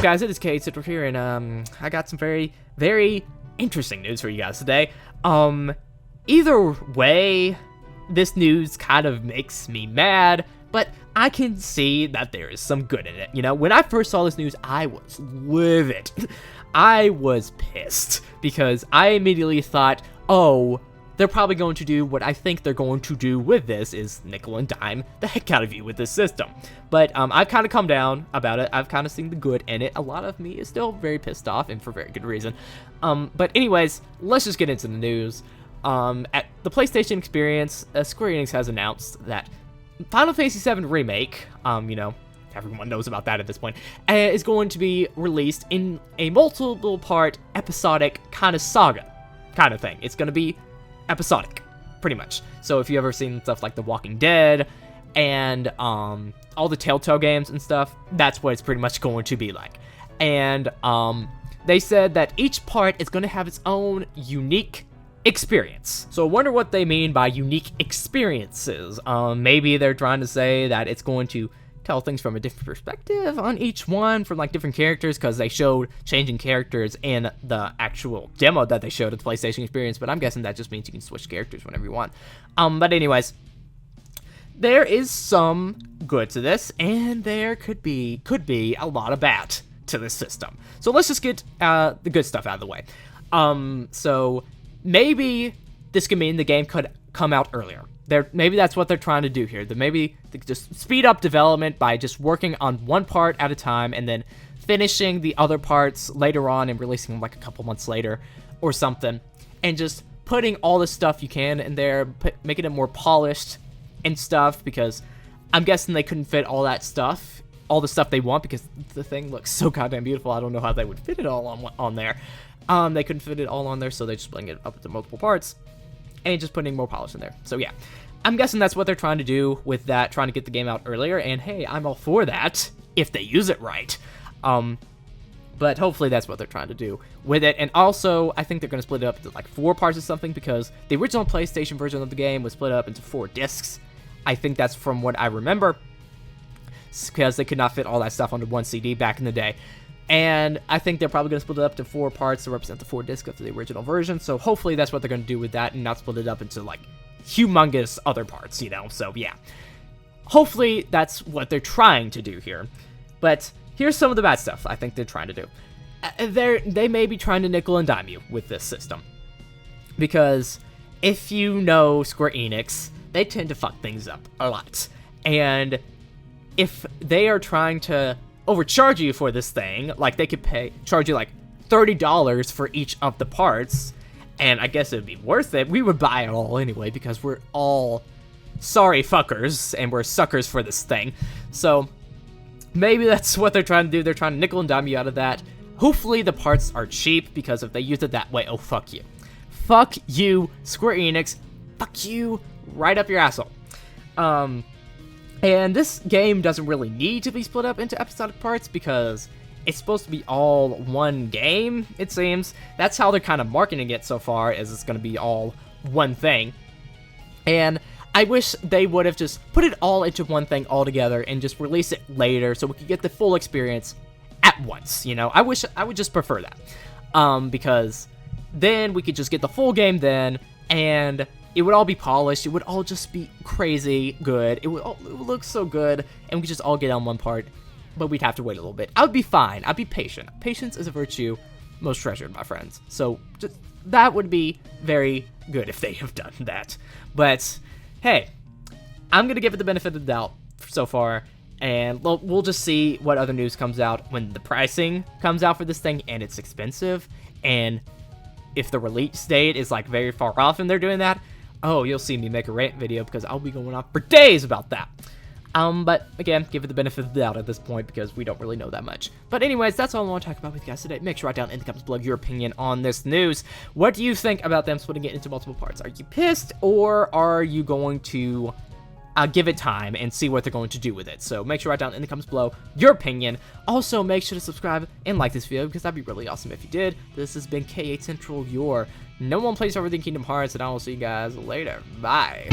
up, guys? It is Episodically here, and I got some very, very interesting news for you guys today. Either way, this news kind of makes me mad, but I can see that there is some good in it. You know, when I first saw this news, I was livid. I was pissed because I immediately thought, oh, they're probably going to do what I think they're going to do with this, is nickel and dime the heck out of you with this system. But I've kind of come down about it. I've kind of seen the good in it. A lot of me is still very pissed off, and for very good reason. But anyways, let's just get into the news. At the PlayStation Experience, Square Enix has announced that Final Fantasy VII Remake, you know, everyone knows about that at this point, is going to be released in a multiple-part episodic kind of saga kind of thing. It's going to be episodic, pretty much. So if you ever seen stuff like The Walking Dead and all the Telltale games and stuff, that's what it's pretty much going to be like. And they said that each part is going to have its own unique experience. So I wonder what they mean by unique experiences. Maybe they're trying to say that it's going to tell things from a different perspective on each one from like different characters, because they showed changing characters in the actual demo that they showed at the PlayStation Experience, but I'm guessing that just means you can switch characters whenever you want. But anyways, there is some good to this, and there could be a lot of bad to this system. So let's just get the good stuff out of the way. So maybe this could mean the game could come out earlier. Maybe that's what they're trying to do here. Maybe they could just speed up development by just working on one part at a time and then finishing the other parts later on and releasing them like a couple months later or something. And just putting all the stuff you can in there, making it more polished and stuff, because I'm guessing they couldn't fit all that stuff, all the stuff they want, because the thing looks so goddamn beautiful. I don't know how they would fit it all on there. They couldn't fit it all on there, so they're just splitting it up into multiple parts and just putting more polish in there. So yeah, I'm guessing that's what they're trying to do with that, trying to get the game out earlier, and hey, I'm all for that if they use it right. But hopefully that's what they're trying to do with it. And also, I think they're going to split it up into like 4 parts or something, because the original PlayStation version of the game was split up into 4 discs. I think that's from what I remember, because they could not fit all that stuff onto one CD back in the day. And I think they're probably going to split it up to 4 parts to represent the 4 discs of the original version. So hopefully that's what they're going to do with that, and not split it up into like humongous other parts, you know? So yeah, hopefully that's what they're trying to do here. But here's some of the bad stuff I think they're trying to do. They may be trying to nickel and dime you with this system, because if you know Square Enix, they tend to fuck things up a lot. And if they are trying to overcharge you for this thing, like they could charge you like $30 for each of the parts, and I guess it'd be worth it. We would buy it all anyway, because we're all sorry fuckers and we're suckers for this thing. So maybe that's what they're trying to do. They're trying to nickel and dime you out of that. Hopefully the parts are cheap, because if they use it that way, oh fuck you. Fuck you, Square Enix. Fuck you right up your asshole. And this game doesn't really need to be split up into episodic parts, because it's supposed to be all one game, it seems. That's how they're kind of marketing it so far, is it's going to be all one thing. And I wish they would have just put it all into one thing altogether and just release it later so we could get the full experience at once, you know? I would just prefer that. Because then we could just get the full game then, and it would all be polished. It would all just be crazy good. It would look so good, and we could just all get on one part, but we'd have to wait a little bit. I would be fine. I'd be patient. Patience is a virtue most treasured, my friends. So just, that would be very good if they have done that. But hey, I'm going to give it the benefit of the doubt so far, and we'll just see what other news comes out when the pricing comes out for this thing, and it's expensive, and if the release date is like very far off and they're doing that, oh, you'll see me make a rant video, because I'll be going on for days about that. But again, give it the benefit of the doubt at this point, because we don't really know that much. But anyways, that's all I want to talk about with you guys today. Make sure to write down in the comments below your opinion on this news. What do you think about them splitting it into multiple parts? Are you pissed, or are you going to give it time and see what they're going to do with it? So make sure to write down in the comments below your opinion. Also, make sure to subscribe and like this video, because that'd be really awesome if you did. This has been K8 Central, your No One Plays Everything Kingdom Hearts, and I will see you guys later. Bye.